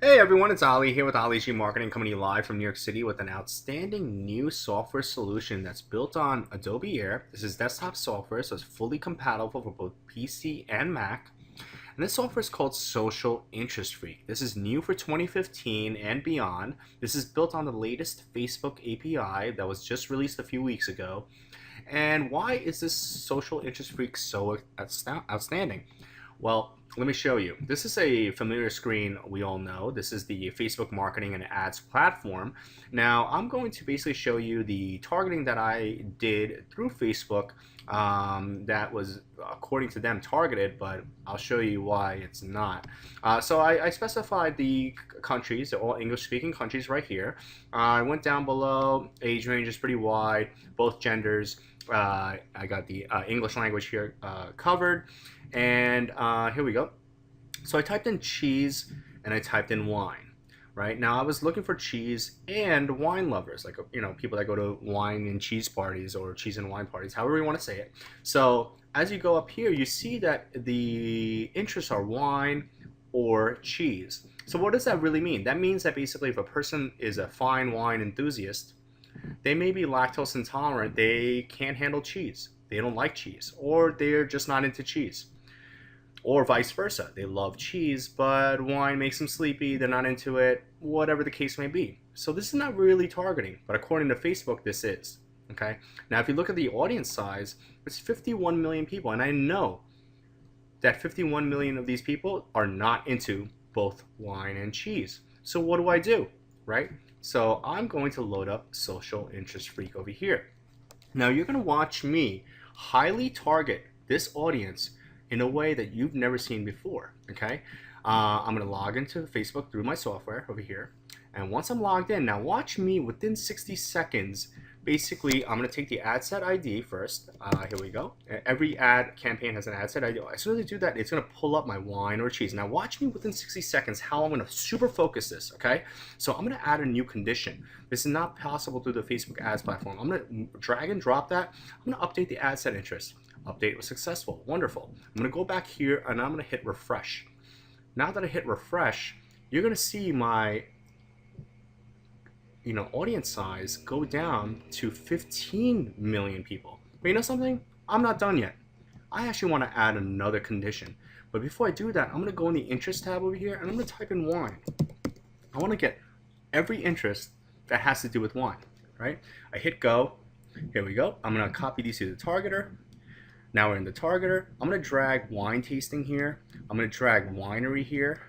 Hey everyone, it's Ali here with Ali G Marketing coming to you live from New York City with an outstanding new software solution that's built on Adobe Air. This is desktop software, so it's fully compatible for both PC and Mac. And this software is called Social Interest Freak. This is new for 2015 and beyond. This is built on the latest Facebook API that was just released a few weeks ago. And why is this Social Interest Freak so outstanding? Well, let me show you. This is a familiar screen we all know. This is the Facebook marketing and ads platform. Now, I'm going to basically show you the targeting that I did through Facebook that was, according to them, targeted, but I'll show you why it's not. So I specified the countries, they're all English-speaking countries right here. I went down below, age range is pretty wide, both genders. I got the English language here covered. And here we go. So I typed in cheese and I typed in wine. Right now, I was looking for cheese and wine lovers, like people that go to wine and cheese parties or cheese and wine parties, however you want to say it. So as you go up here, you see that the interests are wine or cheese. So what does that really mean? That means that basically, if a person is a fine wine enthusiast, they may be lactose intolerant. They can't handle cheese. They don't like cheese, or they're just not into cheese. Or vice versa. They love cheese, but wine makes them sleepy, they're not into it, whatever the case may be. So this is not really targeting, but according to Facebook, this is. Okay? Now, if you look at the audience size, it's 51 million people, and I know that 51 million of these people are not into both wine and cheese. So what do? Right? So I'm going to load up Social Interest Freak over here. Now you're going to watch me highly target this audience in a way that you've never seen before. Okay, I'm going to log into Facebook through my software over here, and once I'm logged in, now watch me within 60 seconds. Basically, I'm going to take the ad set ID first. Here we go. Every ad campaign has an ad set ID. As soon as I do that, it's going to pull up my wine or cheese. Now watch me within 60 seconds how I'm going to super focus this, okay? So I'm going to add a new condition. This is not possible through the Facebook ads platform. I'm going to drag and drop that. I'm going to update the ad set interest. Update was successful. Wonderful. I'm going to go back here and I'm going to hit refresh. Now that I hit refresh, you're going to see my audience size go down to 15 million people. But you know something? I'm not done yet. I actually want to add another condition. But before I do that, I'm going to go in the interest tab over here and I'm going to type in wine. I want to get every interest that has to do with wine, right? I hit go. Here we go. I'm going to copy these to the targeter. Now we're in the targeter. I'm going to drag wine tasting here. I'm going to drag winery here.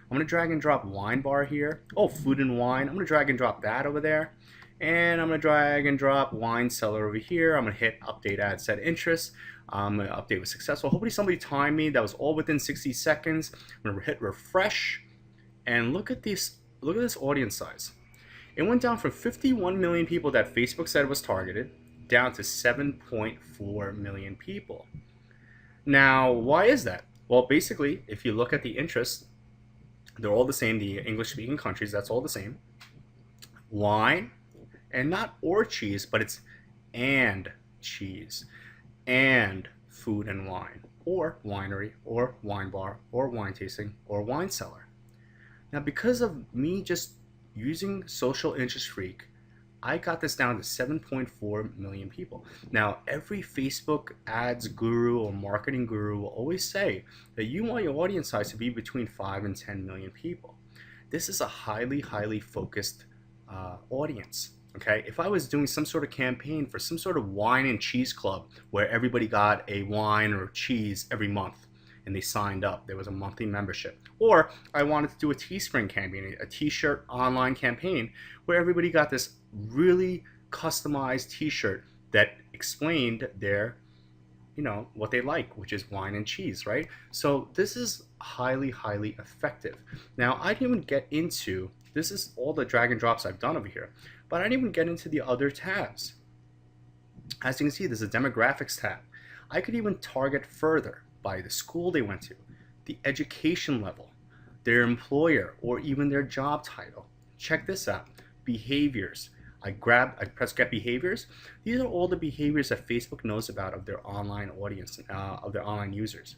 I'm going to drag and drop wine bar here. Oh, food and wine. I'm going to drag and drop that over there. And I'm going to drag and drop wine cellar over here. I'm going to hit update ad set interest. Update was successful. Hopefully somebody timed me. That was all within 60 seconds. I'm going to hit refresh. And look at this audience size. It went down from 51 million people that Facebook said was targeted down to 7.4 million people. Now, why is that? Well, basically, if you look at the interests, they're all the same. The English-speaking countries, that's all the same. Wine, and not or cheese, but it's and cheese, and food and wine, or winery, or wine bar, or wine tasting, or wine cellar. Now, because of me just using Social Interest Freak, I got this down to 7.4 million people. Now, every Facebook ads guru or marketing guru will always say that you want your audience size to be between 5 and 10 million people. This is a highly, highly focused audience. Okay, if I was doing some sort of campaign for some sort of wine and cheese club where everybody got a wine or cheese every month and they signed up, there was a monthly membership. Or I wanted to do a Teespring campaign, a t-shirt online campaign where everybody got this really customized t-shirt that explained their what they like, which is wine and cheese, right? So this is highly, highly effective. Now, I didn't even get into, this is all the drag and drops I've done over here, but I didn't even get into the other tabs. As you can see, there's a demographics tab. I could even target further by the school they went to, the education level, their employer, or even their job title. Check this out, behaviors. I press get behaviors. These are all the behaviors that Facebook knows about of their online audience, of their online users.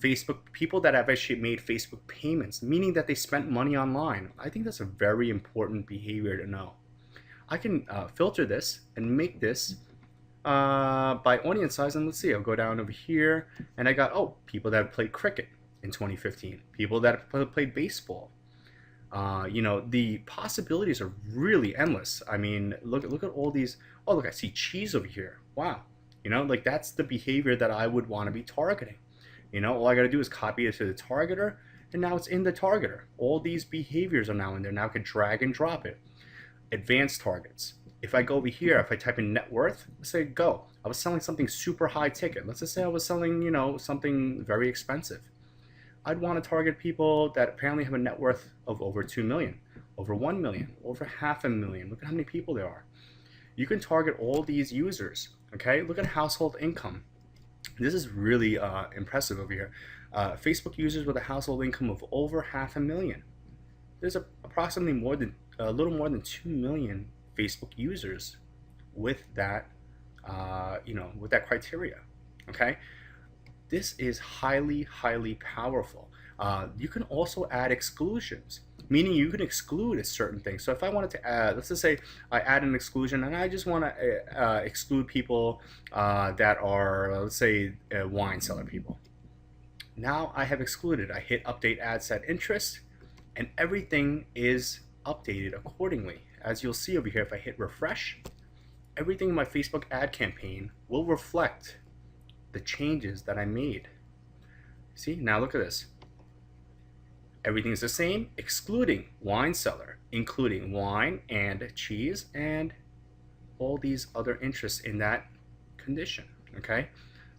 Facebook, people that have actually made Facebook payments, meaning that they spent money online. I think that's a very important behavior to know. I can filter this and make this by audience size, and let's see, I'll go down over here, and I got, oh, people that played cricket in 2015, people that played baseball. The possibilities are really endless. I mean, look at all these. Oh, look, I see cheese over here. Wow. Like that's the behavior that I would want to be targeting. All I got to do is copy it to the targeter, and now it's in the targeter. All these behaviors are now in there. Now I can drag and drop it. Advanced targets. If I go over here, if I type in net worth, let's say go. I was selling something super high ticket. Let's just say I was selling, something very expensive. I'd want to target people that apparently have a net worth of over 2 million, over 1 million, over half a million. Look at how many people there are. You can target all these users, okay? Look at household income. This is really impressive over here. Facebook users with a household income of over half a million. There's approximately a little more than 2 million Facebook users with that, with that criteria, okay? This is highly, highly powerful. You can also add exclusions, meaning you can exclude a certain thing. So if I wanted to add, let's just say I add an exclusion and I just want to exclude people that are, let's say, wine cellar people. Now I have excluded. I hit update ad set interest, and everything is updated accordingly. As you'll see over here, if I hit refresh, everything in my Facebook ad campaign will reflect the changes that I made. See, now look at this. Everything's the same, excluding wine cellar, including wine and cheese and all these other interests in that condition, okay?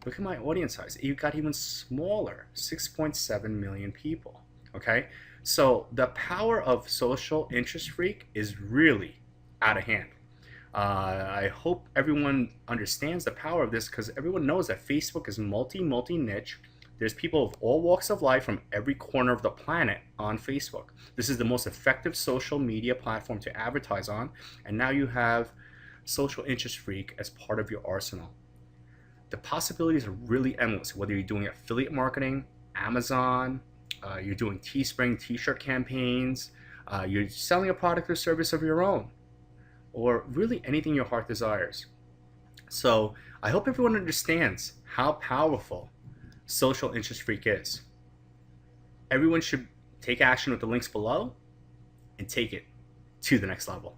Look at my audience size. It got even smaller, 6.7 million people, okay? So the power of Social Interest Freak is really out of hand. I hope everyone understands the power of this, because everyone knows that Facebook is multi-niche. There's people of all walks of life from every corner of the planet on Facebook. This is the most effective social media platform to advertise on, and now you have Social Interest Freak as part of your arsenal. The possibilities are really endless, whether you're doing affiliate marketing, Amazon, you're doing Teespring t-shirt campaigns, you're selling a product or service of your own, or really anything your heart desires. So I hope everyone understands how powerful Social Interest Freak is. Everyone should take action with the links below and take it to the next level.